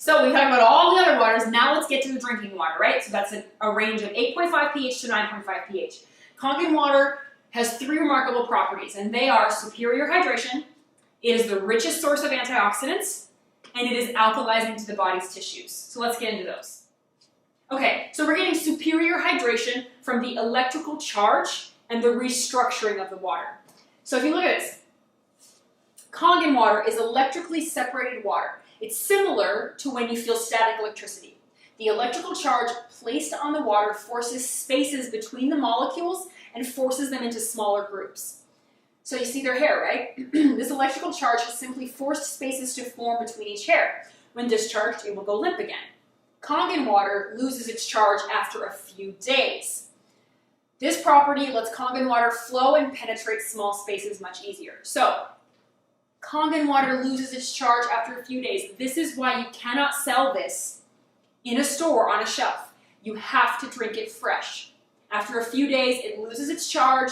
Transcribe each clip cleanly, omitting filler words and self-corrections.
So we talked about all the other waters. Now let's get to the drinking water, right? So that's a range of 8.5 pH to 9.5 pH. Kangen water has 3 remarkable properties, and they are superior hydration, it is the richest source of antioxidants, and it is alkalizing to the body's tissues. So let's get into those. Okay, so we're getting superior hydration from the electrical charge and the restructuring of the water. So if you look at this, Kangen water is electrically separated water. It's similar to when you feel static electricity. The electrical charge placed on the water forces spaces between the molecules and forces them into smaller groups. So you see their hair, right? This electrical charge has simply forced spaces to form between each hair. When discharged, it will go limp again. Kangen water loses its charge after a few days. This property lets Kangen water flow and penetrate small spaces much easier. So, Kangen water loses its charge after a few days. This is why you cannot sell this in a store on a shelf. You have to drink it fresh. After a few days, it loses its charge,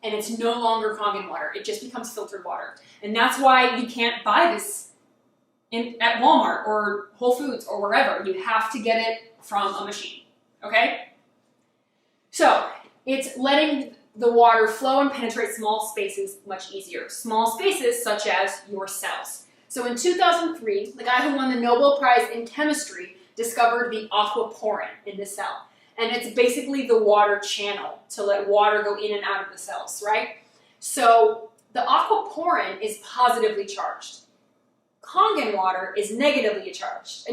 and it's no longer Kangen water. It just becomes filtered water. And that's why you can't buy this at Walmart or Whole Foods or wherever. You have to get it from a machine, okay? So, it's letting the water flow and penetrate small spaces much easier. Small spaces such as your cells. So in 2003, the guy who won the Nobel Prize in chemistry discovered the aquaporin in the cell. And it's basically the water channel to let water go in and out of the cells, right? So the aquaporin is positively charged. Kangen water is negatively charged.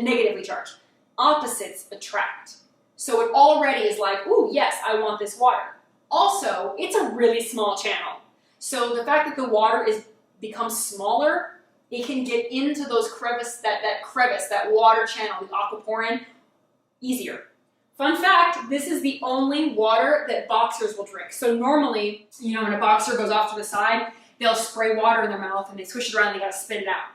Opposites attract. So it already is like, ooh, yes, I want this water. Also, it's a really small channel. So the fact that the water becomes smaller, it can get into those that water channel, the aquaporin, easier. Fun fact, this is the only water that boxers will drink. So normally, when a boxer goes off to the side, they'll spray water in their mouth and they swish it around and they gotta spit it out.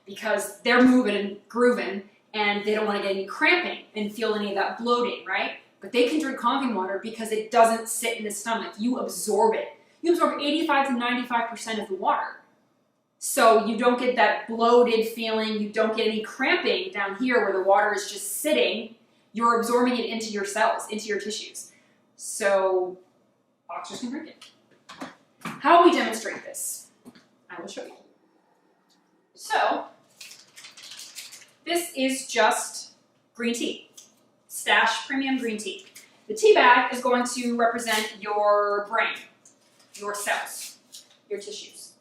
Because they're moving and grooving and they don't want to get any cramping and feel any of that bloating, right? But they can drink Kangen water because it doesn't sit in the stomach. You absorb it. You absorb 85 to 95% of the water. So you don't get that bloated feeling. You don't get any cramping down here where the water is just sitting. You're absorbing it into your cells, into your tissues. So boxers can drink it. How we demonstrate this? I will show you. So this is just green tea. Stash premium green tea. The tea bag is going to represent your brain, your cells, your tissues.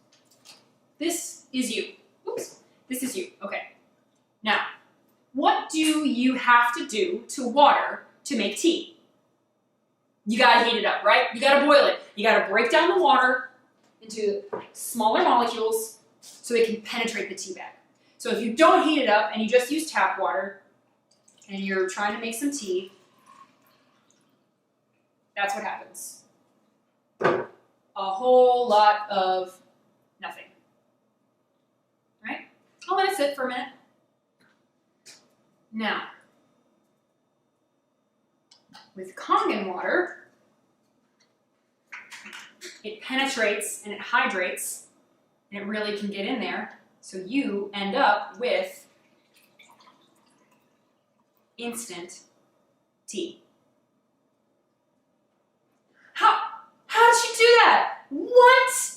This is you. Oops. This is you. Okay. Now, what do you have to do to water to make tea? You gotta heat it up, right? You gotta boil it. You gotta break down the water into smaller molecules so it can penetrate the tea bag. So if you don't heat it up and you just use tap water, and you're trying to make some tea, that's what happens. A whole lot of nothing. Right? I'll let it sit for a minute. Now, with Kangen water, it penetrates and it hydrates, and it really can get in there, so you end up with instant tea. How did she do that? What?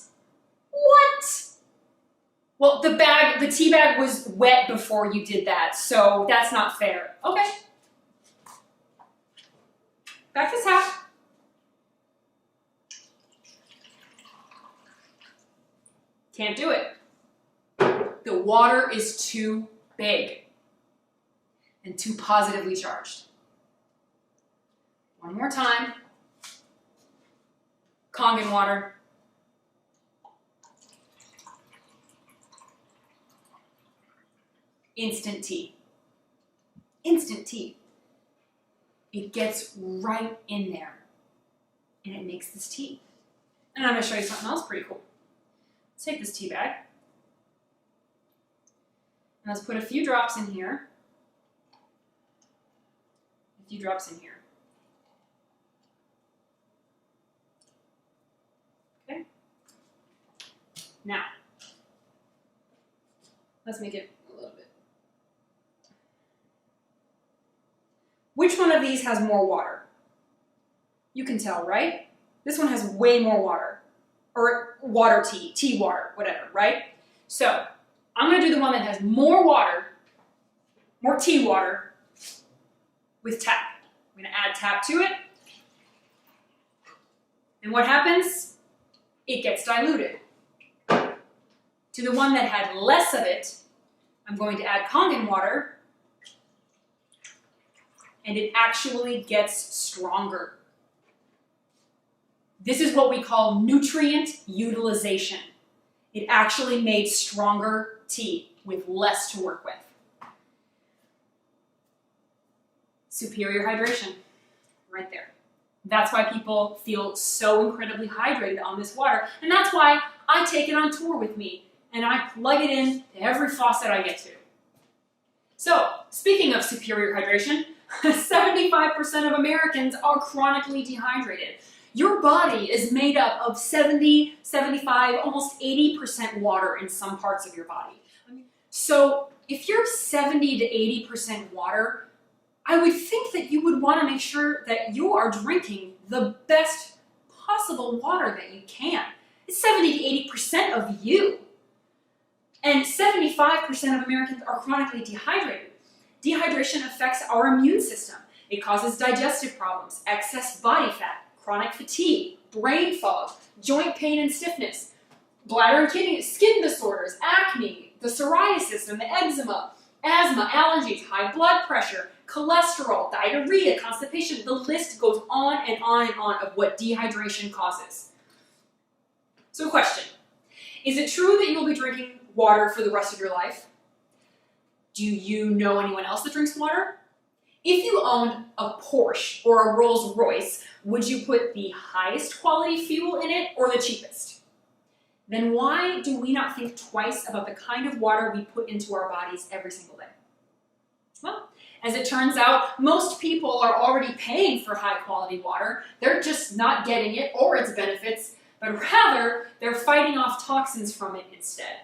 Well, the tea bag was wet before you did that, so that's not fair. Okay. Back to this half. Can't do it. The water is too big and too positively charged. One more time. Kangen water. Instant tea. Instant tea. It gets right in there and it makes this tea. And I'm going to show you something else pretty cool. Let's take this tea bag and let's put a few drops in here. A few drops in here. Okay. Now, let's make it a little bit these has more water? You can tell, right? This one has way more water. Or water tea, tea water, whatever, right? So I'm going to do the one that has more water, more tea water, with tap. I'm going to add tap to it. And what happens? It gets diluted. To the one that had less of it, I'm going to add Kangen water, and it actually gets stronger. This is what we call nutrient utilization. It actually made stronger tea with less to work with. Superior hydration, right there. That's why people feel so incredibly hydrated on this water, and that's why I take it on tour with me, and I plug it in to every faucet I get to. So, speaking of superior hydration, 75% of Americans are chronically dehydrated. Your body is made up of 70, 75, almost 80% water in some parts of your body. So if you're 70 to 80% water, I would think that you would want to make sure that you are drinking the best possible water that you can. It's 70 to 80% of you. And 75% of Americans are chronically dehydrated. Dehydration affects our immune system. It causes digestive problems, excess body fat, chronic fatigue, brain fog, joint pain and stiffness, bladder and kidney, skin disorders, acne, the psoriasis and the eczema, asthma, allergies, high blood pressure, cholesterol, diarrhea, constipation. The list goes on and on and on of what dehydration causes. So question, is it true that you'll be drinking water for the rest of your life? Do you know anyone else that drinks water? If you owned a Porsche or a Rolls Royce, would you put the highest quality fuel in it or the cheapest? Then why do we not think twice about the kind of water we put into our bodies every single day? Well, as it turns out, most people are already paying for high quality water. They're just not getting it or its benefits, but rather they're fighting off toxins from it instead.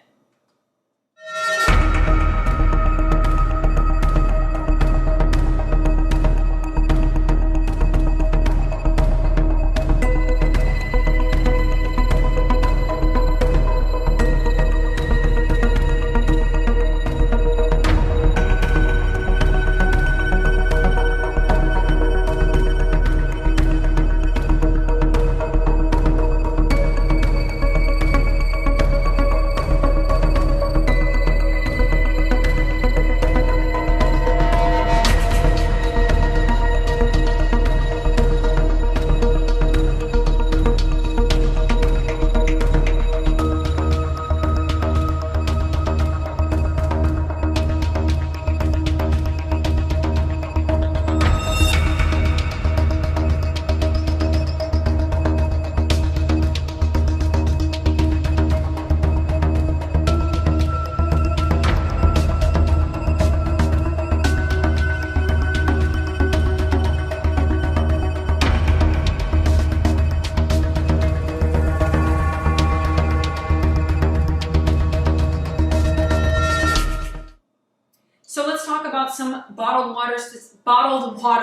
So let's talk about some bottled water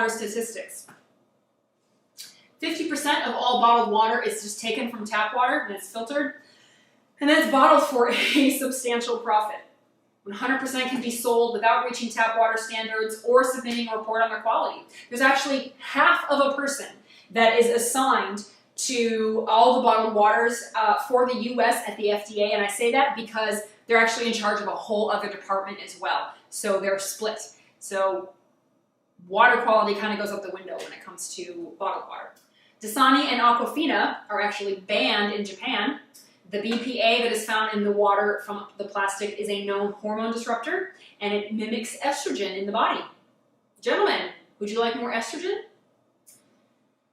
statistics. 50% of all bottled water is just taken from tap water and it's filtered, and then it's bottled for a substantial profit. 100% can be sold without reaching tap water standards or submitting a report on their quality. There's actually half of a person that is assigned to all the bottled waters for the US at the FDA, and I say that because they're actually in charge of a whole other department as well. So they're split. So water quality kind of goes out the window when it comes to bottled water. Dasani and Aquafina are actually banned in Japan. The BPA that is found in the water from the plastic is a known hormone disruptor, and it mimics estrogen in the body. Gentlemen, would you like more estrogen?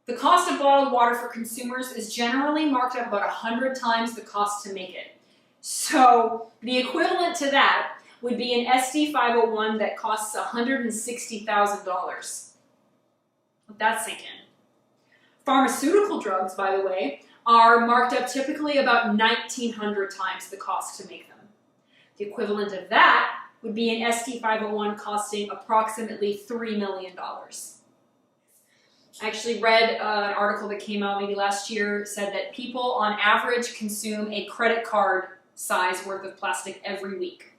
The cost of bottled water for consumers is generally marked up about 100 times the cost to make it. So the equivalent to that would be an SD501 that costs $160,000. Let that sink in. Pharmaceutical drugs, by the way, are marked up typically about 1,900 times the cost to make them. The equivalent of that would be an SD501 costing approximately $3 million. I actually read an article that came out maybe last year, said that people on average consume a credit card size worth of plastic every week.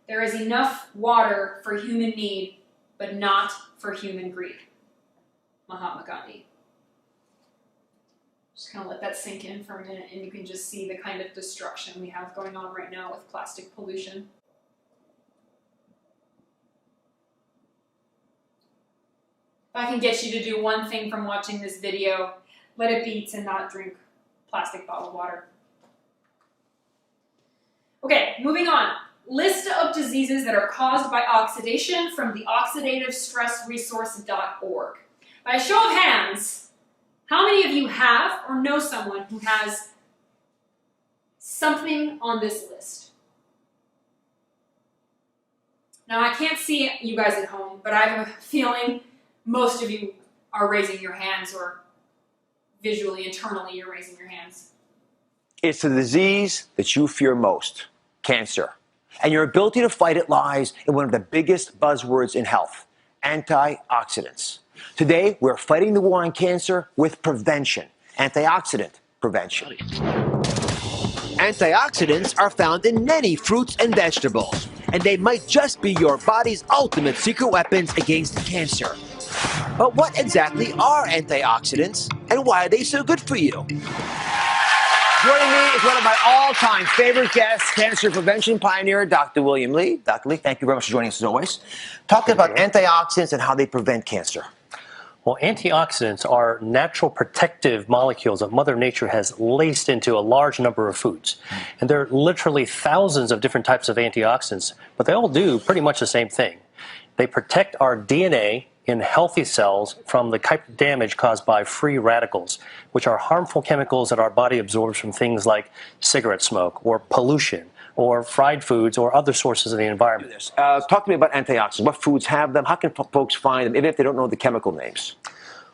There is enough water for human need, but not for human greed. Mahatma Gandhi. Just kind of let that sink in for a minute, and you can just see the kind of destruction we have going on right now with plastic pollution. If I can get you to do one thing from watching this video, let it be to not drink plastic bottled water. Okay, moving on. List of diseases that are caused by oxidation from the oxidativestressresource.org. By a show of hands, how many of you have or know someone who has something on this list? Now, I can't see you guys at home, but I have a feeling most of you are raising your hands, or visually, internally, you're raising your hands. It's the disease that you fear most, cancer. And your ability to fight it lies in one of the biggest buzzwords in health, antioxidants. Today, we're fighting the war on cancer with prevention, antioxidant prevention. Antioxidants are found in many fruits and vegetables, and they might just be your body's ultimate secret weapons against cancer. But what exactly are antioxidants, and why are they so good for you? Joining me is one of my all-time favorite guests, cancer prevention pioneer, Dr. William Li. Dr. Li, thank you very much for joining us as always. Talking about antioxidants and how they prevent cancer. Well, antioxidants are natural protective molecules that Mother Nature has laced into a large number of foods. And there are literally thousands of different types of antioxidants, but they all do pretty much the same thing. They protect our DNA in healthy cells from the type of damage caused by free radicals, which are harmful chemicals that our body absorbs from things like cigarette smoke or pollution or fried foods or other sources of the environment. Talk to me about antioxidants. What foods have them? How can folks find them, even if they don't know the chemical names?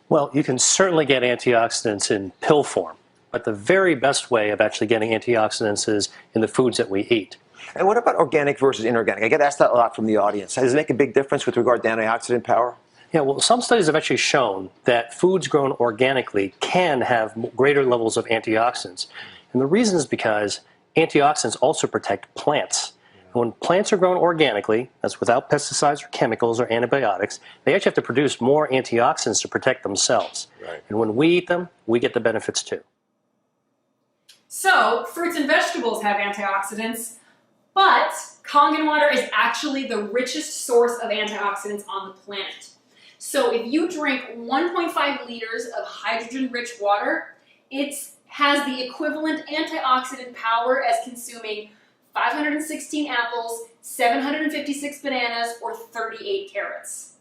Well, you can certainly get antioxidants in pill form, but the very best way of actually getting antioxidants is in the foods that we eat. And what about organic versus inorganic? I get asked that a lot from the audience. Does it make a big difference with regard to antioxidant power? Yeah, well, some studies have actually shown that foods grown organically can have greater levels of antioxidants. And the reason is because antioxidants also protect plants. And when plants are grown organically, that's without pesticides or chemicals or antibiotics, they actually have to produce more antioxidants to protect themselves. Right. And when we eat them, we get the benefits too. So, fruits and vegetables have antioxidants, but Kangen water is actually the richest source of antioxidants on the planet. So if you drink 1.5 liters of hydrogen-rich water, it has the equivalent antioxidant power as consuming 516 apples, 756 bananas, or 38 carrots.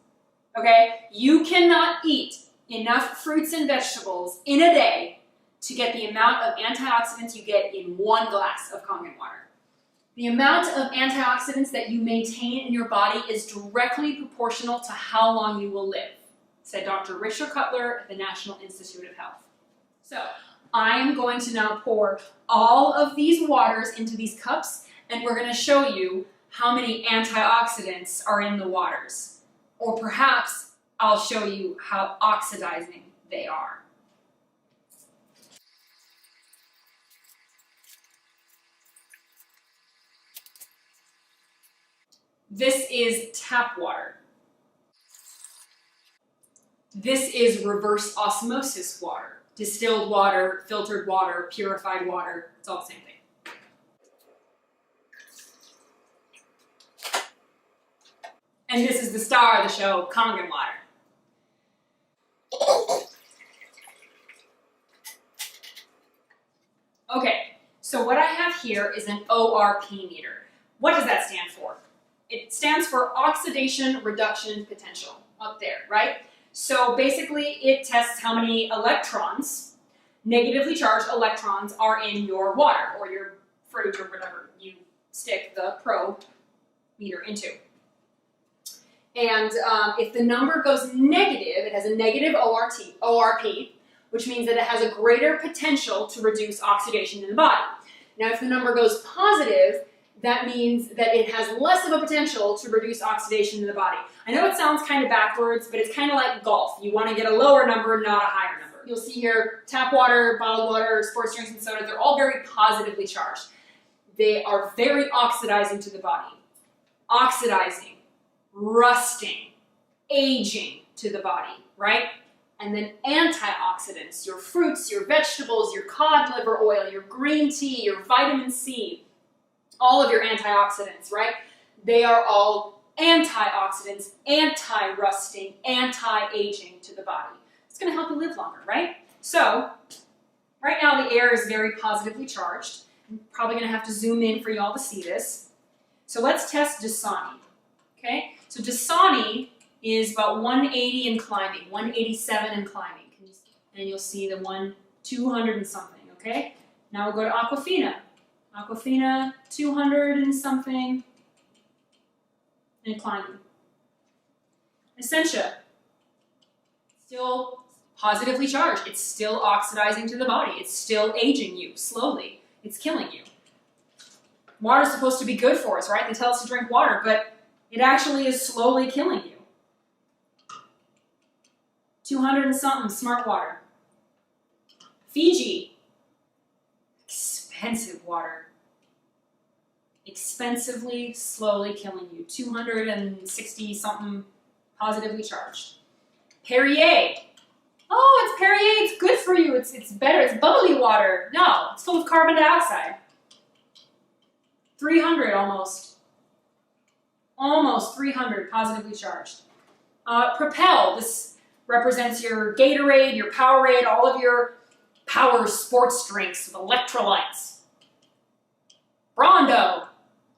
Okay? You cannot eat enough fruits and vegetables in a day to get the amount of antioxidants you get in one glass of Kangen water. The amount of antioxidants that you maintain in your body is directly proportional to how long you will live, said Dr. Richard Cutler at the National Institute of Health. So, I am going to now pour all of these waters into these cups, and we're going to show you how many antioxidants are in the waters. Or perhaps I'll show you how oxidizing they are. This is tap water. This is reverse osmosis water. Distilled water, filtered water, purified water, it's all the same thing. And this is the star of the show, Kangen water. Okay, so what I have here is an ORP meter. What does that stand for? It stands for oxidation reduction potential, up there, right? So basically it tests how many electrons, negatively charged electrons, are in your water or your fruit or whatever you stick the probe meter into. And if the number goes negative, it has a negative ORP, which means that it has a greater potential to reduce oxidation in the body. Now if the number goes positive, that means that it has less of a potential to reduce oxidation in the body. I know it sounds kind of backwards, but it's kind of like golf. You want to get a lower number, not a higher number. You'll see here tap water, bottled water, sports drinks, and sodas. They're all very positively charged. They are very oxidizing to the body. Oxidizing, rusting, aging to the body, right? And then antioxidants, your fruits, your vegetables, your cod liver oil, your green tea, your vitamin C, all of your antioxidants, right? They are all antioxidants, anti-rusting, anti-aging to the body. It's going to help you live longer, right? So, right now the air is very positively charged. I'm probably going to have to zoom in for y'all to see this. So let's test Dasani, okay? So Dasani is about 180 and climbing, 187 and climbing. And you'll see the 200 and something, okay? Now we'll go to Aquafina. Aquafina, 200 and something, and climbing. Essentia, still positively charged. It's still oxidizing to the body. It's still aging you slowly. It's killing you. Water's supposed to be good for us, right? They tell us to drink water, but it actually is slowly killing you. 200 and something, smart water. Fiji, expensive water. Expensively, slowly killing you. 260 something, positively charged. Perrier. Oh, it's Perrier, it's good for you. It's better, it's bubbly water. No, it's full of carbon dioxide. 300 almost. Almost 300, positively charged. Propel, this represents your Gatorade, your Powerade, all of your power sports drinks with electrolytes. Brondo,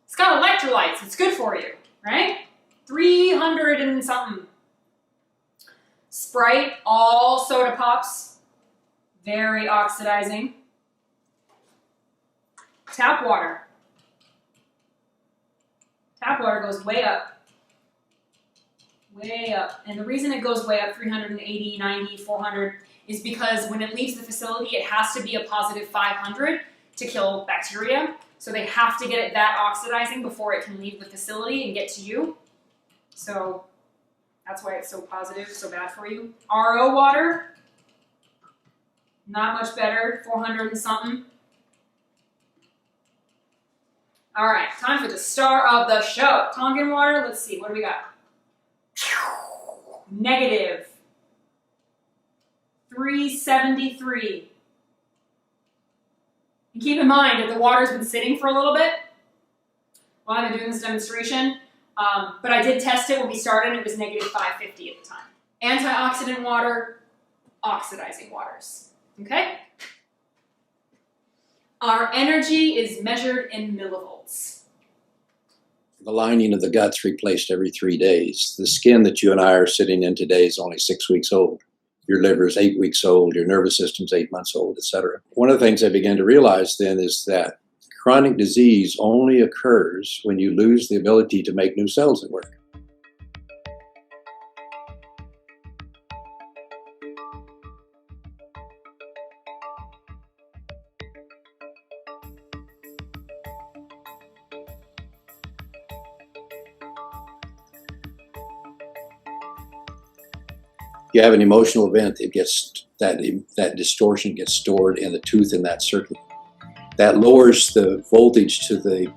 it's got electrolytes, it's good for you, right? 300 and something. Sprite, all soda pops, very oxidizing. Tap water. Tap water goes way up. Way up. And the reason it goes way up, 380, 90, 400, is because when it leaves the facility, it has to be a positive 500 to kill bacteria. So they have to get it that oxidizing before it can leave the facility and get to you. So that's why it's so positive, so bad for you. RO water, not much better, 400 and something. All right, time for the star of the show. Kangen water, let's see, what do we got? Negative 373. And keep in mind, if the water's been sitting for a little bit, while I've been doing this demonstration, but I did test it when we started, and it was negative 550 at the time. Antioxidant water, oxidizing waters, okay? Our energy is measured in millivolts. The lining of the gut's replaced every 3 days. The skin that you and I are sitting in today is only 6 weeks old. Your liver is 8 weeks old, your nervous system's 8 months old, etc. One of the things I began to realize then is that chronic disease only occurs when you lose the ability to make new cells at work. You have an emotional event, it gets that distortion gets stored in the tooth in that circuit. That lowers the voltage to the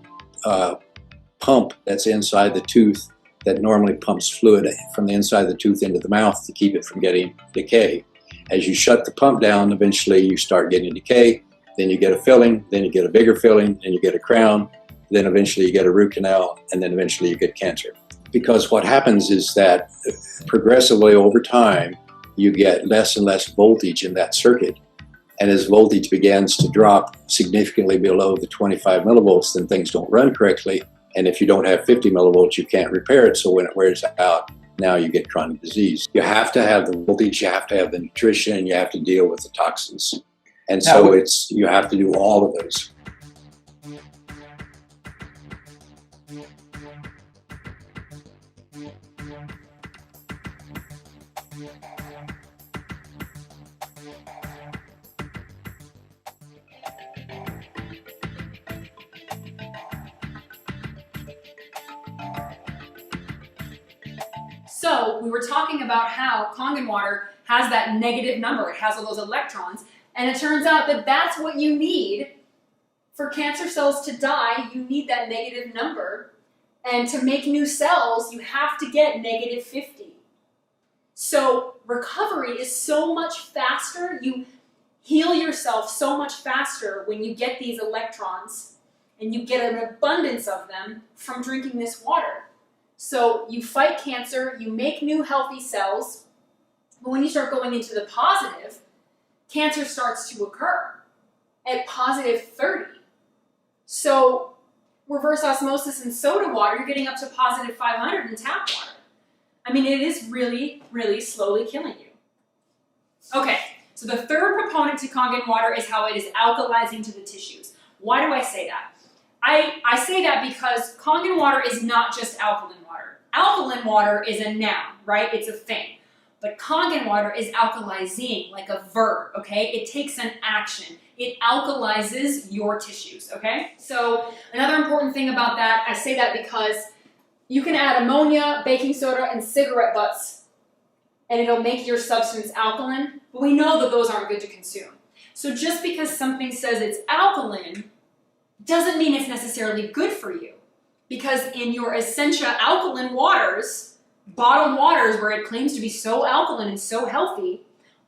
pump that's inside the tooth that normally pumps fluid from the inside of the tooth into the mouth to keep it from getting decay. As you shut the pump down, eventually you start getting decay, then you get a filling, then you get a bigger filling, and you get a crown, then eventually you get a root canal, and then eventually you get cancer. Because what happens is that progressively over time, you get less and less voltage in that circuit. And as voltage begins to drop significantly below the 25 millivolts, then things don't run correctly. And if you don't have 50 millivolts, you can't repair it. So when it wears out, now you get chronic disease. You have to have the voltage, you have to have the nutrition, you have to deal with the toxins. And so you have to do all of those. So we were talking about how Kangen water has that negative number. It has all those electrons. And it turns out that that's what you need for cancer cells to die. You need that negative number. And to make new cells, you have to get negative 50. So recovery is so much faster. You heal yourself so much faster when you get these electrons and you get an abundance of them from drinking this water. So you fight cancer, you make new healthy cells, but when you start going into the positive, cancer starts to occur at positive 30. So reverse osmosis in soda water, you're getting up to positive 500 in tap water. I mean, it is really, really slowly killing you. Okay, so the third proponent to Kangen water is how it is alkalizing to the tissues. Why do I say that? I say that because Kangen water is not just alkaline water. Alkaline water is a noun, right? It's a thing. But Kangen water is alkalizing, like a verb, okay? It takes an action. It alkalizes your tissues, okay? So another important thing about that, I say that because you can add ammonia, baking soda, and cigarette butts, and it'll make your substance alkaline, but we know that those aren't good to consume. So just because something says it's alkaline doesn't mean it's necessarily good for you. Because in your Essentia alkaline waters, bottled waters where it claims to be so alkaline and so healthy,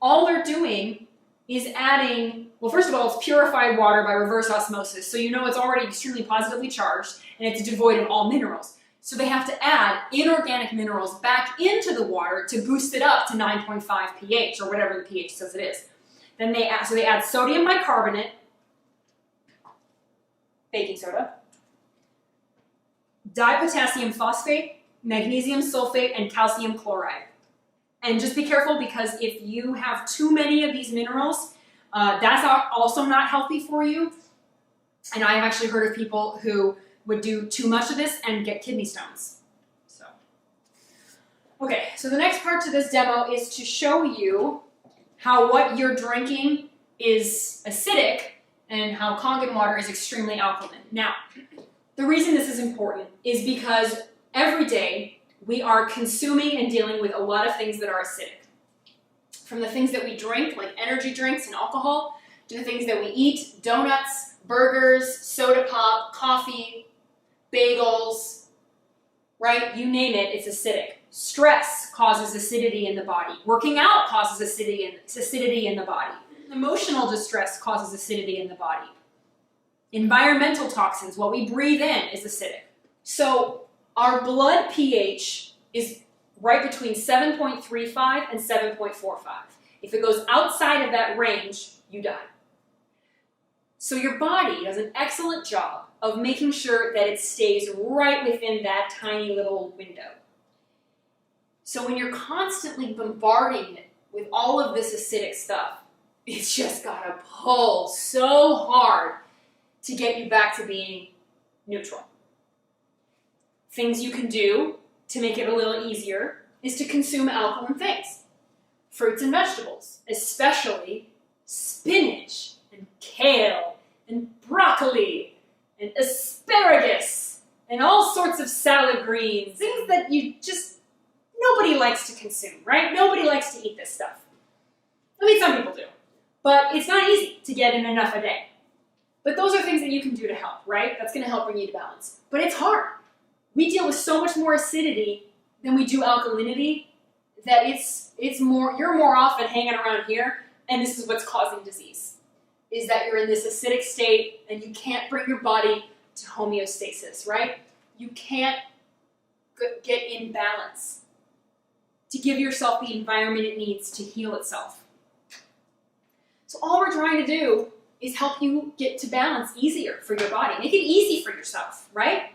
all they're doing is adding, well, first of all, it's purified water by reverse osmosis, so you know it's already extremely positively charged and it's devoid of all minerals. So they have to add inorganic minerals back into the water to boost it up to 9.5 pH, or whatever the pH says it is. Then they add sodium bicarbonate, baking soda, dipotassium phosphate, magnesium sulfate, and calcium chloride. And just be careful, because if you have too many of these minerals, that's also not healthy for you. And I've actually heard of people who would do too much of this and get kidney stones. So, okay, so the next part to this demo is to show you how what you're drinking is acidic and how Kangen water is extremely alkaline. Now, the reason this is important is because every day we are consuming and dealing with a lot of things that are acidic. From the things that we drink, like energy drinks and alcohol, to the things that we eat, donuts, burgers, soda pop, coffee, bagels, right? You name it, it's acidic. Stress causes acidity in the body. Working out causes acidity in the body. Emotional distress causes acidity in the body. Environmental toxins, what we breathe in, is acidic. So our blood pH is right between 7.35 and 7.45. If it goes outside of that range, you die. So your body does an excellent job of making sure that it stays right within that tiny little window. So when you're constantly bombarding it with all of this acidic stuff, it's just gotta pull so hard to get you back to being neutral. Things you can do to make it a little easier is to consume alkaline things. Fruits and vegetables, especially spinach and kale and broccoli and asparagus and all sorts of salad greens, things that nobody likes to consume, right? Nobody likes to eat this stuff. I mean, some people do, but it's not easy to get in enough a day. But those are things that you can do to help, right? That's gonna help bring you to balance. But it's hard. We deal with so much more acidity than we do alkalinity that you're more often hanging around here, and this is what's causing disease, is that you're in this acidic state and you can't bring your body to homeostasis, right? You can't get in balance to give yourself the environment it needs to heal itself. So all we're trying to do is help you get to balance easier for your body. Make it easy for yourself, right?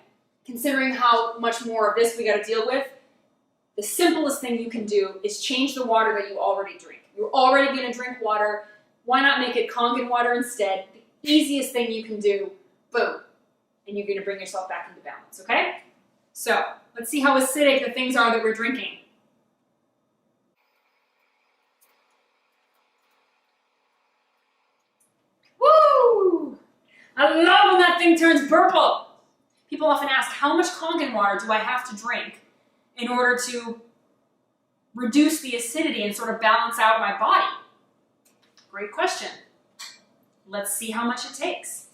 Considering how much more of this we got to deal with, the simplest thing you can do is change the water that you already drink. You're already going to drink water. Why not make it Kangen water instead? The easiest thing you can do, boom, and you're going to bring yourself back into balance, okay? So let's see how acidic the things are that we're drinking. Woo! I love when that thing turns purple. People often ask, how much Kangen water do I have to drink in order to reduce the acidity and sort of balance out my body? Great question. Let's see how much it takes.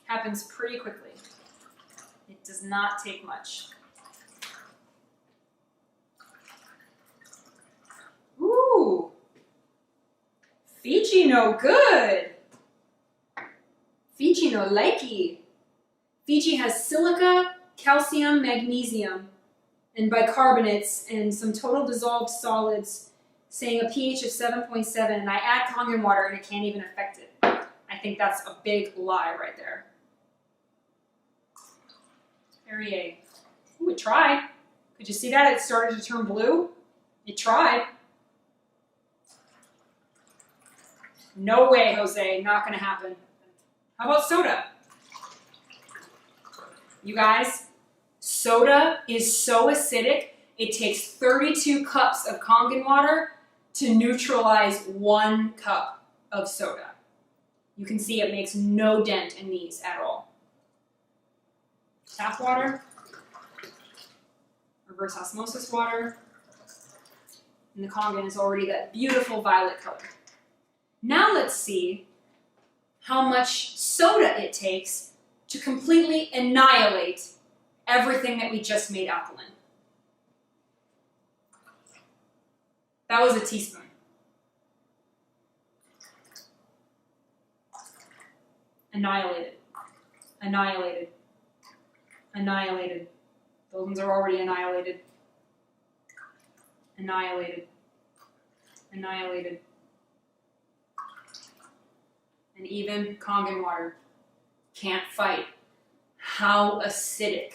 Happens pretty quickly. It does not take much. Ooh, Fiji no good. Fiji no likey. Fiji has silica, calcium, magnesium, and bicarbonates, and some total dissolved solids, saying a pH of 7.7, and I add Kangen water and it can't even affect it. I think that's a big lie right there. Perrier. Ooh, it tried. Could you see that? It started to turn blue. It tried. No way, Jose. Not going to happen. How about soda? You guys, soda is so acidic, it takes 32 cups of Kangen water to neutralize 1 cup of soda. You can see it makes no dent in these at all. Tap water, reverse osmosis water, and the Kangen is already that beautiful violet color. Now let's see how much soda it takes to completely annihilate everything that we just made alkaline. That was a teaspoon. Annihilated. Annihilated. Annihilated. Those ones are already annihilated. Annihilated. Annihilated. And even Kangen water can't fight how acidic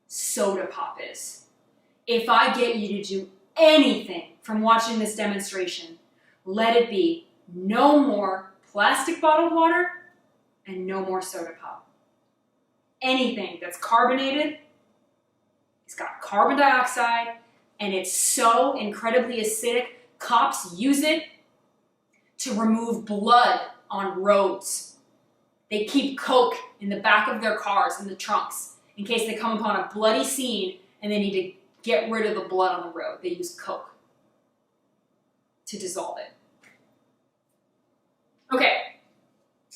soda pop is. If I get you to do anything from watching this demonstration, let it be no more plastic bottled water and no more soda pop. Anything that's carbonated, it's got carbon dioxide, and it's so incredibly acidic, cops use it to remove blood on roads. They keep Coke in the back of their cars, in the trunks, in case they come upon a bloody scene and they need to get rid of the blood on the road. They use Coke to dissolve it. Okay,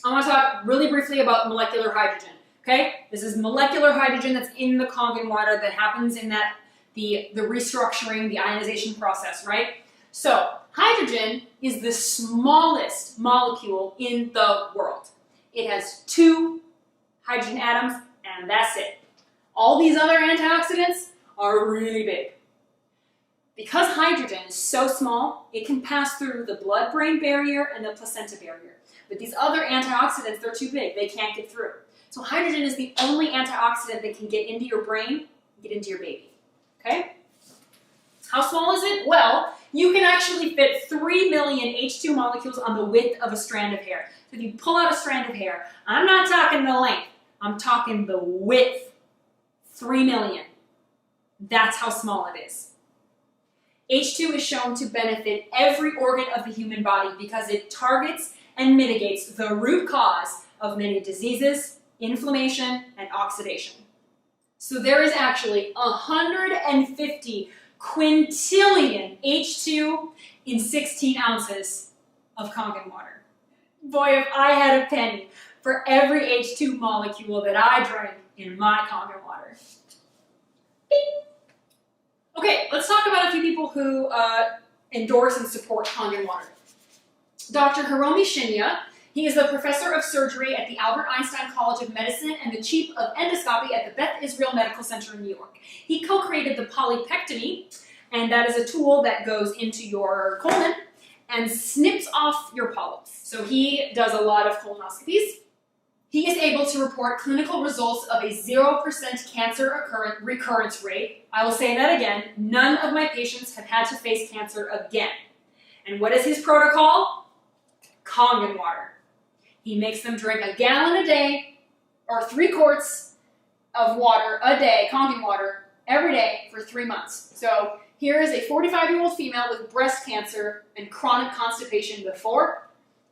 I want to talk really briefly about molecular hydrogen. Okay, this is molecular hydrogen that's in the Kangen water that happens in that the restructuring, the ionization process, right? So hydrogen is the smallest molecule in the world. It has 2 hydrogen atoms, and that's it. All these other antioxidants are really big. Because hydrogen is so small, it can pass through the blood-brain barrier and the placenta barrier. But these other antioxidants, they're too big. They can't get through. So hydrogen is the only antioxidant that can get into your brain, get into your baby. Okay? How small is it? Well, you can actually fit 3 million H2 molecules on the width of a strand of hair. So if you pull out a strand of hair, I'm not talking the length, I'm talking the width. 3 million. That's how small it is. H2 is shown to benefit every organ of the human body because it targets and mitigates the root cause of many diseases, inflammation, and oxidation. So there is actually 150 quintillion H2 in 16 ounces of Kangen water. Boy, if I had a penny for every H2 molecule that I drank in my Kangen water. Bing. Okay, let's talk about a few people who endorse and support Kangen water. Dr. Hiromi Shinya, he is the professor of surgery at the Albert Einstein College of Medicine and the chief of endoscopy at the Beth Israel Medical Center in New York. He co-created the polypectomy, and that is a tool that goes into your colon and snips off your polyps. So he does a lot of colonoscopies. He is able to report clinical results of a 0% cancer recurrence rate. I will say that again, none of my patients have had to face cancer again. And what is his protocol? Kangen water. He makes them drink a gallon a day, or 3 quarts of water a day, Kangen water, every day for 3 months. So here is a 45-year-old female with breast cancer and chronic constipation before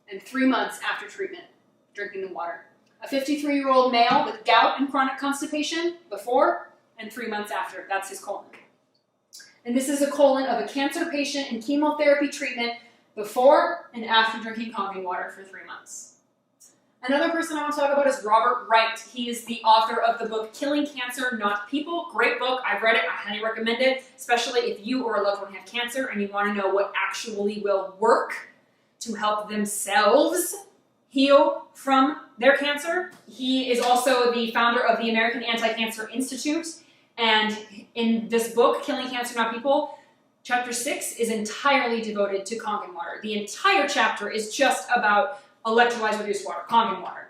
and 3 months after treatment. drinking the water. A 53-year-old male with gout and chronic constipation before and 3 months after. That's his colon. And this is a colon of a cancer patient in chemotherapy treatment before and after drinking Kangen water for 3 months. Another person I want to talk about is Robert Wright. He is the author of the book Killing Cancer, Not People. Great book. I've read it. I highly recommend it, especially if you or a loved one have cancer and you want to know what actually will work to help themselves heal from their cancer. He is also the founder of the American Anti-Cancer Institute. And in this book, Killing Cancer, Not People, chapter 6 is entirely devoted to Kangen water. The entire chapter is just about electrolyzed reduced water, Kangen water.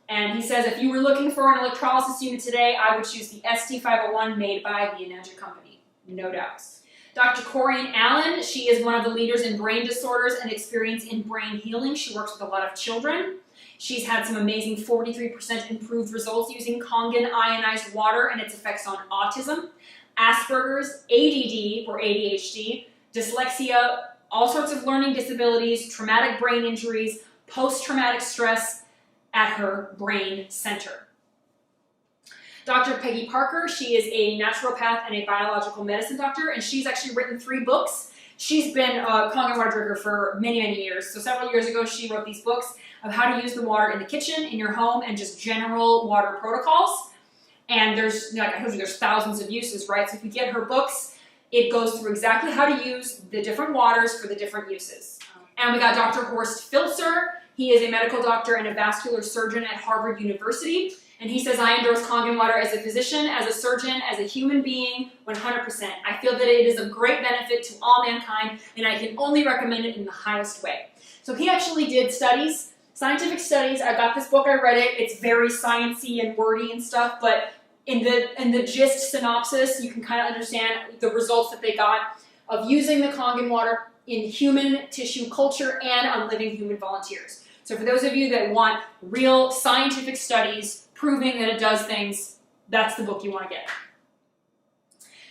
And he says if you were looking for an electrolysis unit today, I would choose the ST501 made by the Enaja company, no doubts. Dr. Corian Allen, she is one of the leaders in brain disorders and experience in brain healing. She works with a lot of children. She's had some amazing 43% improved results using Kangen ionized water and its effects on autism, Asperger's, ADD or ADHD, dyslexia, all sorts of learning disabilities, traumatic brain injuries, post-traumatic stress at her brain center. Dr. Peggy Parker, she is a naturopath and a biological medicine doctor, and she's actually written 3 books. She's been a Kangen water drinker for many, many years. So several years ago, she wrote these books of how to use the water in the kitchen, in your home, and just general water protocols. And there's, like I told you, there's thousands of uses, right? So if you get her books, it goes through exactly how to use the different waters for the different uses. And we got Dr. Horst Filzer. He is a medical doctor and a vascular surgeon at Harvard University. And he says, I endorse Kangen water as a physician, as a surgeon, as a human being, 100%. I feel that it is of great benefit to all mankind, and I can only recommend it in the highest way. So he actually did studies, scientific studies. I got this book, I read it. It's very sciencey and wordy and stuff, but in the gist synopsis, you can kind of understand the results that they got of using the Kangen water in human tissue culture and on living human volunteers. So for those of you that want real scientific studies proving that it does things, that's the book you want to get.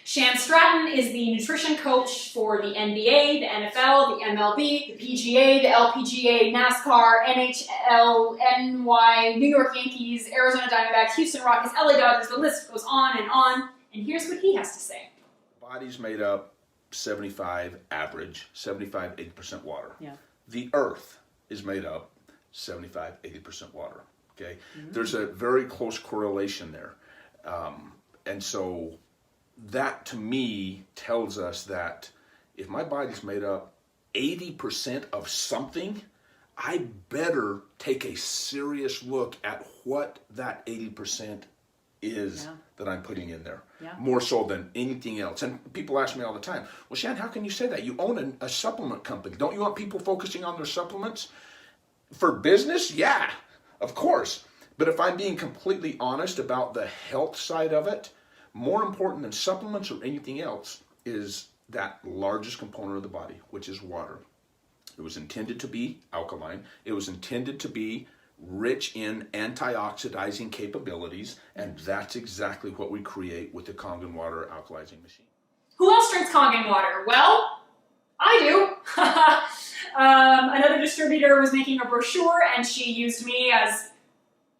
Shan Stratton is the nutrition coach for the NBA, the NFL, the MLB, the PGA, the LPGA, NASCAR, NHL, NY, New York Yankees, Arizona Diamondbacks, Houston Rockets, LA Dodgers, the list goes on. And here's what he has to say. Body's made up 80% water. Yeah. The earth is made up 80% water. Okay. Mm-hmm. There's a very close correlation there. And so that to me tells us that if my body's made up 80% of something, I better take a serious look at what that 80% is that I'm putting in there, more so than anything else. And people ask me all the time, well, Shan, how can you say that? You own a supplement company. Don't you want people focusing on their supplements? For business? Yeah, of course. But if I'm being completely honest about the health side of it, more important than supplements or anything else is that largest component of the body, which is water. It was intended to be alkaline. It was intended to be rich in antioxidizing capabilities, and that's exactly what we create with the Kangen water alkalizing machine. Who else drinks Kangen water? Well, I do. Another distributor was making a brochure, and she used me as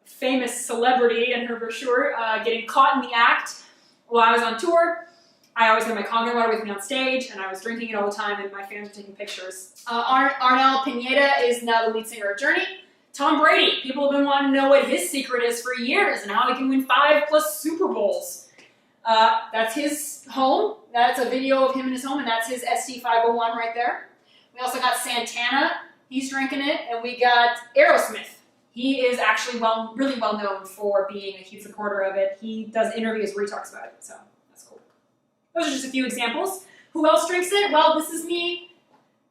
a famous celebrity in her brochure, getting caught in the act while I was on tour. I always had my Kangen water with me on stage, and I was drinking it all the time, and my fans were taking pictures. Arnel Pineda is now the lead singer of Journey. Tom Brady, people have been wanting to know what his secret is for years and how he can win 5+ Super Bowls. That's his home. That's a video of him in his home, and that's his ST501 right there. We also got Santana. He's drinking it, and we got Aerosmith. He is actually really well known for being a huge supporter of it. He does interviews where he talks about it, so that's cool. Those are just a few examples. Who else drinks it? Well, this is me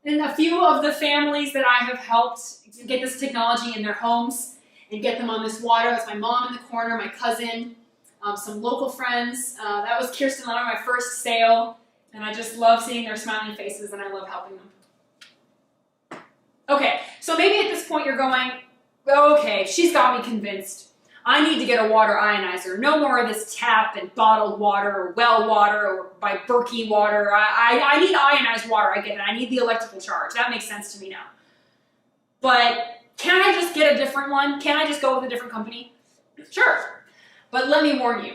and a few of the families that I have helped get this technology in their homes and get them on this water. That's my mom in the corner, my cousin, some local friends. That was Kirsten and I, my first sale, and I just love seeing their smiling faces, and I love helping them. Okay, so maybe at this point you're going, okay, she's got me convinced. I need to get a water ionizer. No more of this tap and bottled water or well water or by Berkey water. I need ionized water. I get it. I need the electrical charge. That makes sense to me now. But Can I just get a different one? Can I just go with a different company? Sure. But let me warn you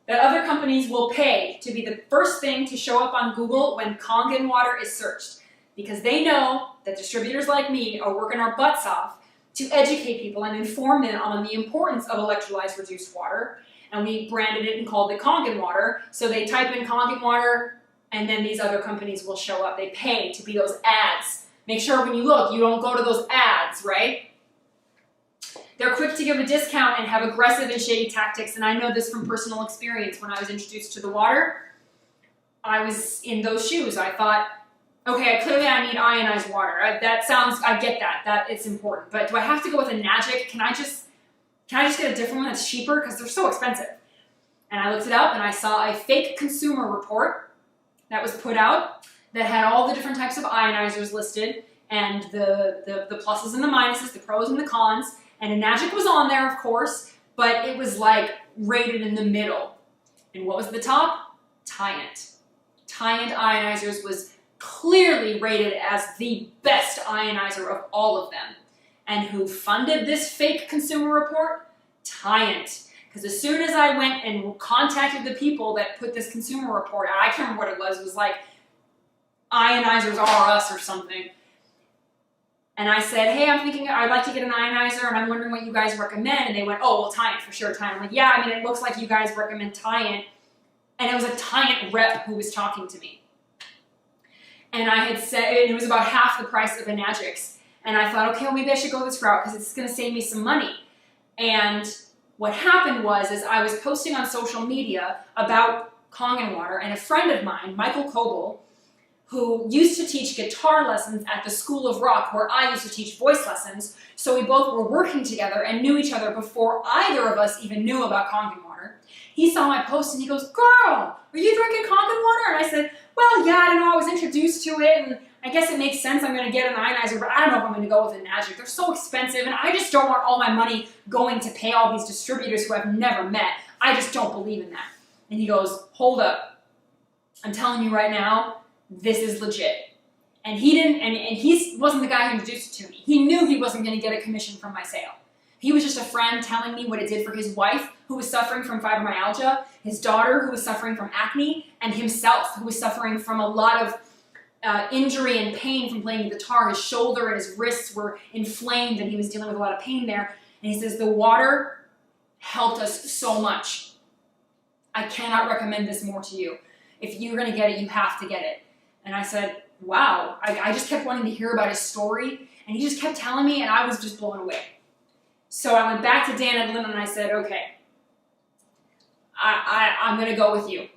that other companies will pay to be the first thing to show up on Google when Kangen water is searched, because they know that distributors like me are working our butts off to educate people and inform them on the importance of electrolyzed reduced water. And we branded it and called it Kangen water. So they type in Kangen water, and then these other companies will show up. They pay to be those ads. Make sure when you look, you don't go to those ads, right? They're quick to give a discount and have aggressive and shady tactics, and I know this from personal experience. When I was introduced to the water, I was in those shoes. I thought, okay, clearly I need ionized water. I get that it's important, but do I have to go with a Nagic? Can I just get a different one that's cheaper? Because they're so expensive. And I looked it up, and I saw a fake consumer report that was put out that had all the different types of ionizers listed, and the pluses and the minuses, the pros and the cons. And a Nagic was on there, of course, but it was like rated in the middle. And what was the top? Tyant. Tyant ionizers was clearly rated as the best ionizer of all of them. And who funded this fake consumer report? Tyant. Because as soon as I went and contacted the people that put this consumer report out, I can't remember what it was like, ionizers are us or something. And I said, hey, I'm thinking I'd like to get an ionizer, and I'm wondering what you guys recommend. And they went, oh, well, Tyant for sure, Tyant. I'm like, yeah, I mean, it looks like you guys recommend Tyant. And it was a Tyant rep who was talking to me. And I had said, and it was about half the price of a Nagic's. And I thought, okay, well, maybe I should go this route because it's going to save me some money. And what happened was I was posting on social media about Kangen water, and a friend of mine, Michael Coble, who used to teach guitar lessons at the School of Rock, where I used to teach voice lessons. So we both were working together and knew each other before either of us even knew about Kangen water. He saw my post and he goes, girl, are you drinking Kangen water? And I said, well, yeah, I don't know, I was introduced to it, and I guess it makes sense I'm gonna get an ionizer, but I don't know if I'm gonna go with a Nagic. They're so expensive, and I just don't want all my money going to pay all these distributors who I've never met. I just don't believe in that. And he goes, hold up. I'm telling you right now, this is legit. And he didn't, and he wasn't the guy who introduced it to me. He knew he wasn't going to get a commission from my sale. He was just a friend telling me what it did for his wife, who was suffering from fibromyalgia, his daughter, who was suffering from acne, and himself, who was suffering from a lot of injury and pain from playing guitar. His shoulder and his wrists were inflamed, and he was dealing with a lot of pain there. And he says, the water helped us so much. I cannot recommend this more to you. If you're going to get it, you have to get it. And I said, wow. I just kept wanting to hear about his story, and he just kept telling me, and I was just blown away. So I went back to Dan Edlin, and I said, okay, I'm going to go with you,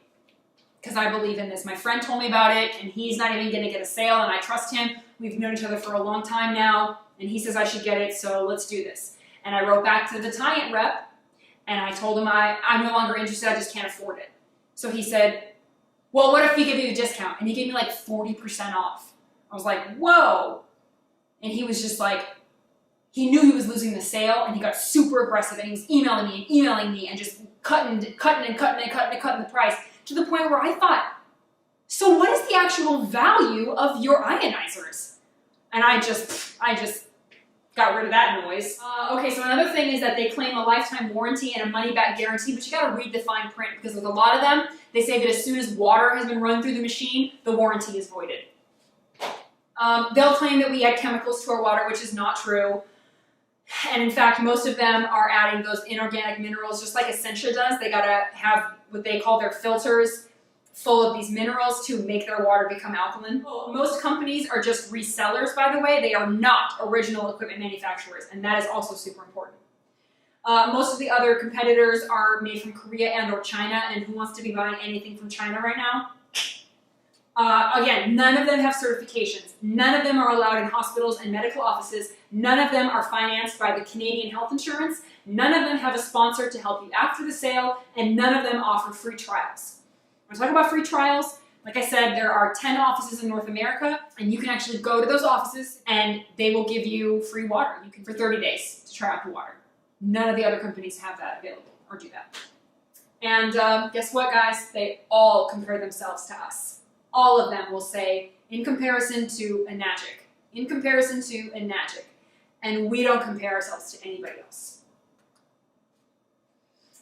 because I believe in this. My friend told me about it, and he's not even going to get a sale, and I trust him. We've known each other for a long time now, and he says I should get it, so let's do this. And I wrote back to the Tyant rep, and I told him I'm no longer interested, I just can't afford it. So he said, well, what if we give you a discount? And he gave me like 40% off. I was like, whoa. And he was just like, he knew he was losing the sale, and he got super aggressive, and he was emailing me and just cutting the price, to the point where I thought, so what is the actual value of your ionizers? And I just got rid of that noise. Okay, so another thing is that they claim a lifetime warranty and a money-back guarantee, but you gotta read the fine print, because with a lot of them, they say that as soon as water has been run through the machine, the warranty is voided. They'll claim that we add chemicals to our water, which is not true. And in fact, most of them are adding those inorganic minerals, just like Essentia does. They gotta have what they call their filters full of these minerals to make their water become alkaline. Most companies are just resellers, by the way. They are not original equipment manufacturers, and that is also super important. Most of the other competitors are made from Korea and or China, and who wants to be buying anything from China right now? Again, none of them have certifications. None of them are allowed in hospitals and medical offices. None of them are financed by the Canadian health insurance. None of them have a sponsor to help you after the sale, and none of them offer free trials. When I talk about free trials, like I said, there are 10 offices in North America, and you can actually go to those offices and they will give you free water. You can for 30 days to try out the water. None of the other companies have that available or do that. And guess what, guys? They all compare themselves to us. All of them will say, in comparison to a Nagic, in comparison to a Nagic. and we don't compare ourselves to anybody else.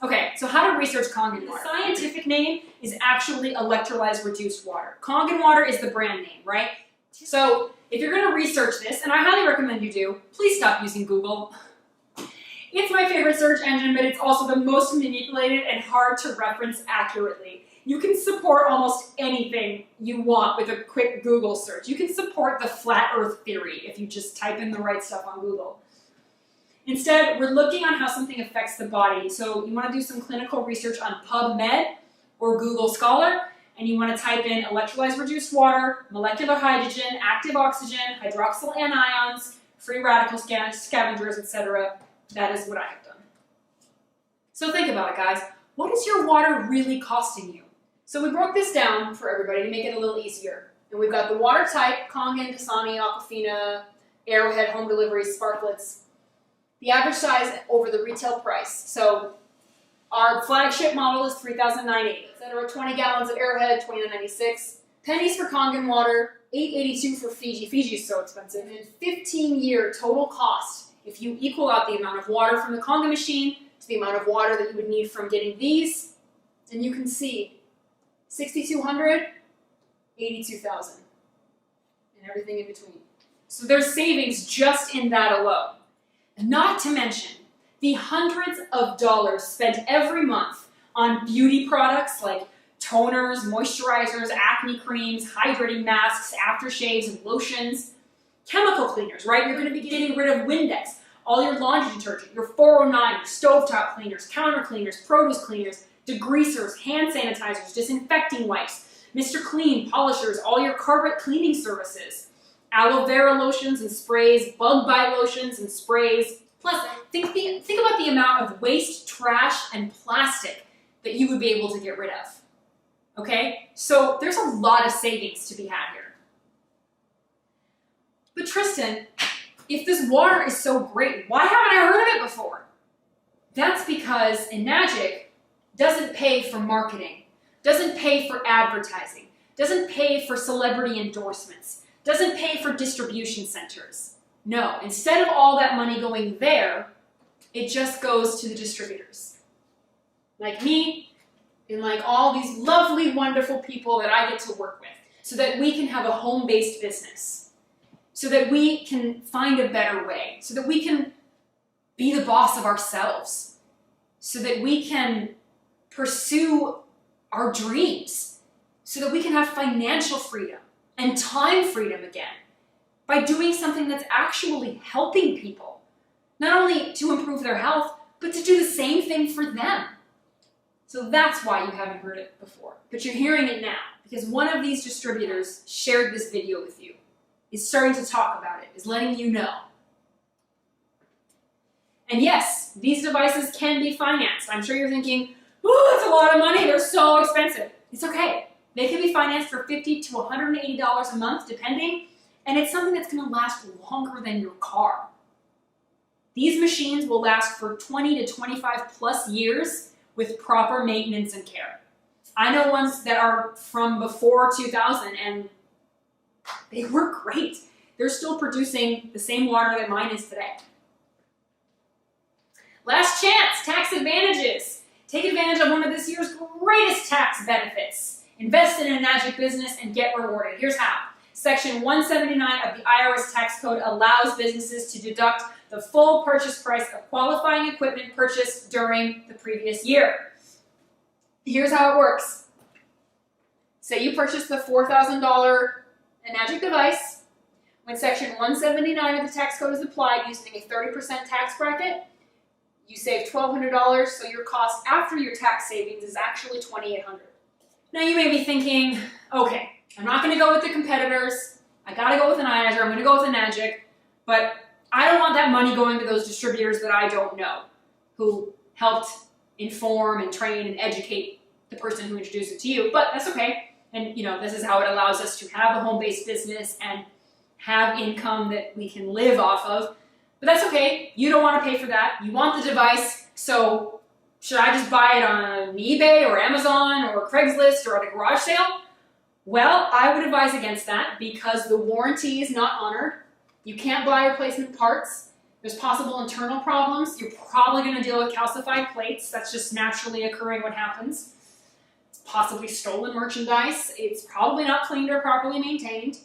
Okay, so how to research Kangen water. The scientific name is actually electrolyzed reduced water. Kangen water is the brand name, right? So if you're going to research this, and I highly recommend you do, please stop using Google. It's my favorite search engine, but it's also the most manipulated and hard to reference accurately. You can support almost anything you want with a quick Google search. You can support the flat earth theory if you just type in the right stuff on Google. Instead, we're looking on how something affects the body. So you want to do some clinical research on PubMed or Google Scholar, and you want to type in electrolyzed reduced water, molecular hydrogen, active oxygen, hydroxyl anions, free radical scavengers, etc. That is what I have done. So think about it, guys. What is your water really costing you? So we broke this down for everybody to make it a little easier. And we've got the water type, Kangen, Dasani, Aquafina, Arrowhead, Home Delivery, Sparklets. The average size over the retail price. So our flagship model is $3,980. That are 20 gallons of Arrowhead, $29.96. Pennies for Kangen water, $8.82 for Fiji. Fiji is so expensive. And 15-year total cost, if you equal out the amount of water from the Kangen machine to the amount of water that you would need from getting these, then you can see $6,200, $82,000, and everything in between. So there's savings just in that alone. Not to mention the hundreds of dollars spent every month on beauty products like toners, moisturizers, acne creams, hydrating masks, aftershaves, and lotions. Chemical cleaners, right? You're going to be getting rid of Windex, all your laundry detergent, your 409, your stovetop cleaners, counter cleaners, produce cleaners, degreasers, hand sanitizers, disinfecting wipes, Mr. Clean, polishers, all your carpet cleaning services, aloe vera lotions and sprays, bug bite lotions and sprays. Plus, think about the amount of waste, trash, and plastic that you would be able to get rid of. Okay? So there's a lot of savings to be had here. But Tristin, if this water is so great, why haven't I heard of it before? That's because Enagic doesn't pay for marketing, doesn't pay for advertising, doesn't pay for celebrity endorsements, doesn't pay for distribution centers. No, instead of all that money going there, it just goes to the distributors. Like me, and like all these lovely, wonderful people that I get to work with, so that we can have a home-based business, so that we can find a better way, so that we can be the boss of ourselves, so that we can pursue our dreams, so that we can have financial freedom and time freedom again by doing something that's actually helping people, not only to improve their health, but to do the same thing for them. So that's why you haven't heard it before, but you're hearing it now because one of these distributors shared this video with you, is starting to talk about it, is letting you know. And yes, these devices can be financed. I'm sure you're thinking, ooh, that's a lot of money, they're so expensive. It's okay. They can be financed for $50 to $180 a month, depending, and it's something that's going to last longer than your car. These machines will last for 20 to 25 plus years with proper maintenance and care. I know ones that are from before 2000, and they work great. They're still producing the same water that mine is today. Last chance, tax advantages. Take advantage of one of this year's greatest tax benefits. Invest in an Enagic business and get rewarded. Here's how. Section 179 of the IRS tax code allows businesses to deduct the full purchase price of qualifying equipment purchased during the previous year. Here's how it works. Say you purchased the $4,000 Enagic device. When Section 179 of the tax code is applied using a 30% tax bracket, you save $1,200, so your cost after your tax savings is actually $2,800. Now you may be thinking, okay, I'm not going to go with the competitors. I got to go with an Enagic. I'm going to go with Enagic, but I don't want that money going to those distributors that I don't know, who helped inform and train and educate the person who introduced it to you. But that's okay. And this is how it allows us to have a home-based business and have income that we can live off of. But that's okay. You don't want to pay for that. You want the device. So should I just buy it on eBay or Amazon or Craigslist or at a garage sale? Well, I would advise against that because the warranty is not honored. You can't buy replacement parts. There's possible internal problems. You're probably going to deal with calcified plates. That's just naturally occurring what happens. It's possibly stolen merchandise. It's probably not cleaned or properly maintained.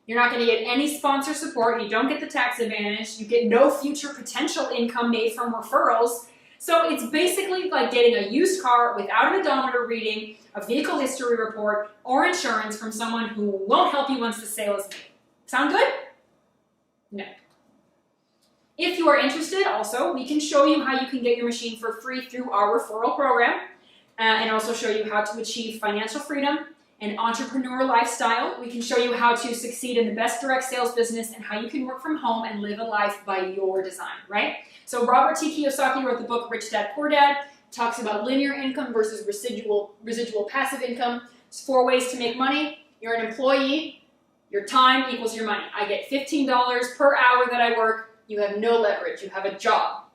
You're not going to get any sponsor support. You don't get the tax advantage. You get no future potential income made from referrals. So it's basically like getting a used car without an odometer reading, a vehicle history report, or insurance from someone who won't help you once the sale is made. Sound good? No. If you are interested, also, we can show you how you can get your machine for free through our referral program, and also show you how to achieve financial freedom and entrepreneur lifestyle. We can show you how to succeed in the best direct sales business and how you can work from home and live a life by your design, right? So Robert T. Kiyosaki wrote the book Rich Dad, Poor Dad, talks about linear income versus residual passive income. There's 4 ways to make money. You're an employee, your time equals your money. I get $15 per hour that I work. You have no leverage. You have a job.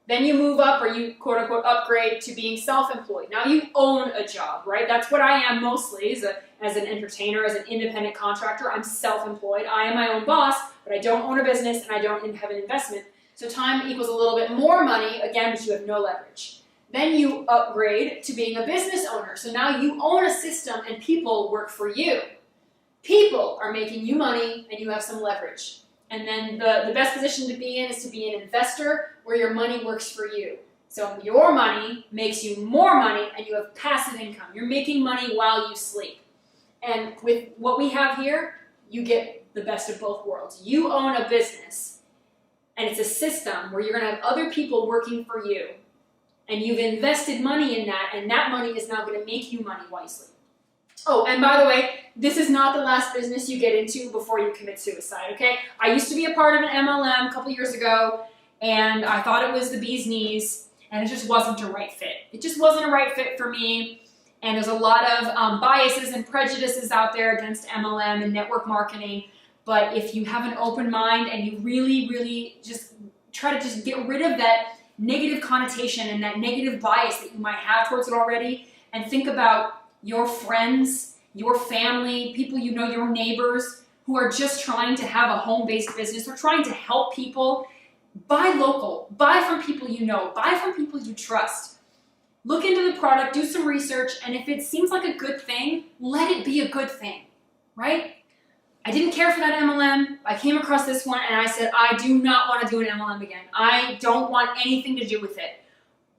Then you move up, or you quote unquote upgrade to being self-employed. Now you own a job, right? That's what I am mostly as an entertainer, as an independent contractor. I'm self-employed. I am my own boss, but I don't own a business and I don't have an investment. So time equals a little bit more money, again, but you have no leverage. Then you upgrade to being a business owner. So now you own a system and people work for you. People are making you money and you have some leverage. And then the best position to be in is to be an investor where your money works for you. So your money makes you more money and you have passive income. You're making money while you sleep. And with what we have here, you get the best of both worlds. You own a business and it's a system where you're going to have other people working for you. And you've invested money in that, and that money is now going to make you money while you sleep. Oh, and by the way, this is not the last business you get into before you commit suicide, okay? I used to be a part of an MLM a couple years ago, and I thought it was the bee's knees, and it just wasn't a right fit. It just wasn't a right fit for me, and there's a lot of biases and prejudices out there against MLM and network marketing, but if you have an open mind and you really, really just try to just get rid of that negative connotation and that negative bias that you might have towards it already, and think about your friends, your family, people you know, your neighbors who are just trying to have a home-based business or trying to help people. Buy local, buy from people you know, buy from people you trust. Look into the product, do some research, and if it seems like a good thing, let it be a good thing, right? I didn't care for that MLM. I came across this one and I said, I do not want to do an MLM again. I don't want anything to do with it.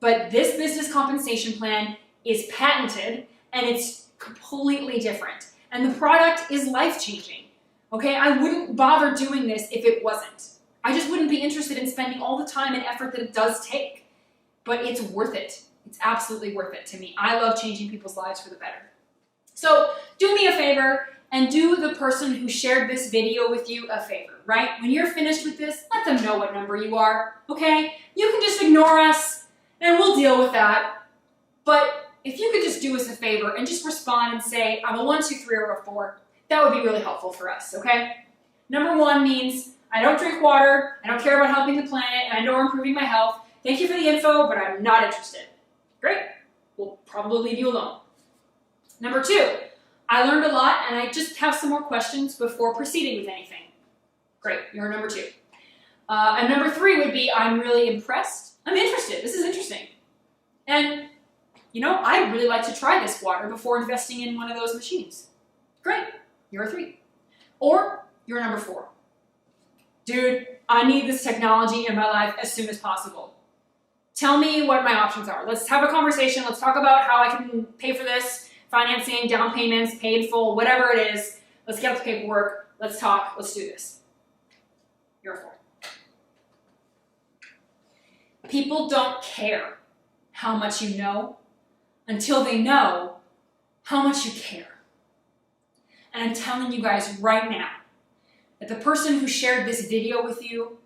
But this business compensation plan is patented and it's completely different. And the product is life-changing. Okay, I wouldn't bother doing this if it wasn't. I just wouldn't be interested in spending all the time and effort that it does take. But it's worth it. It's absolutely worth it to me. I love changing people's lives for the better. So do me a favor and do the person who shared this video with you a favor, right? When you're finished with this, let them know what number you are, okay? You can just ignore us and we'll deal with that. But if you could just do us a favor and just respond and say, I'm a 1, 2, 3, or a 4, that would be really helpful for us, okay? Number 1 means I don't drink water, I don't care about helping the planet, and I know we're improving my health. Thank you for the info, but I'm not interested. Great, we'll probably leave you alone. Number 2, I learned a lot and I just have some more questions before proceeding with anything. Great, you're number 2. And number 3 would be I'm really impressed. I'm interested, this is interesting. And you know, I'd really like to try this water before investing in one of those machines. Great, you're a 3. Or you're number 4. Dude, I need this technology in my life as soon as possible. Tell me what my options are. Let's have a conversation. Let's talk about how I can pay for this, financing, down payments, pay in full, whatever it is. Let's get out the paperwork. Let's talk. Let's do this. You're a 4. People don't care how much you know until they know how much you care. And I'm telling you guys right now that the person who shared this video with you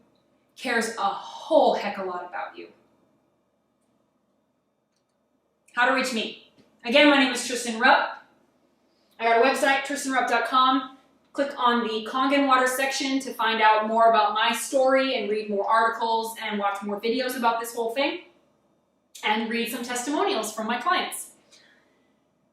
cares a whole heck of a lot about you. How to reach me. Again, my name is Tristin Rupp. I got a website, tristinrupp.com. Click on the Kangen water section to find out more about my story and read more articles and watch more videos about this whole thing. And read some testimonials from my clients.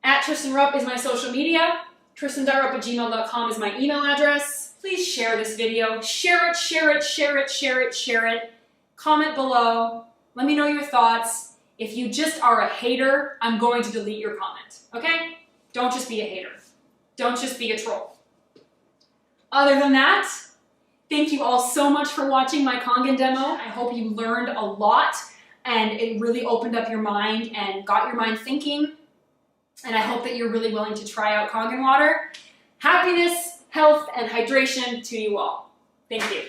At Tristin Rupp is my social media. Tristin.rupp@gmail.com is my email address. Please share this video. Share it, share it, share it, share it, share it. comment below. Let me know your thoughts. If you just are a hater, I'm going to delete your comment, okay? Don't just be a hater. Don't just be a troll. Other than that, thank you all so much for watching my Kangen demo. I hope you learned a lot and it really opened up your mind and got your mind thinking. And I hope that you're really willing to try out Kangen water. Happiness, health, and hydration to you all. Thank you.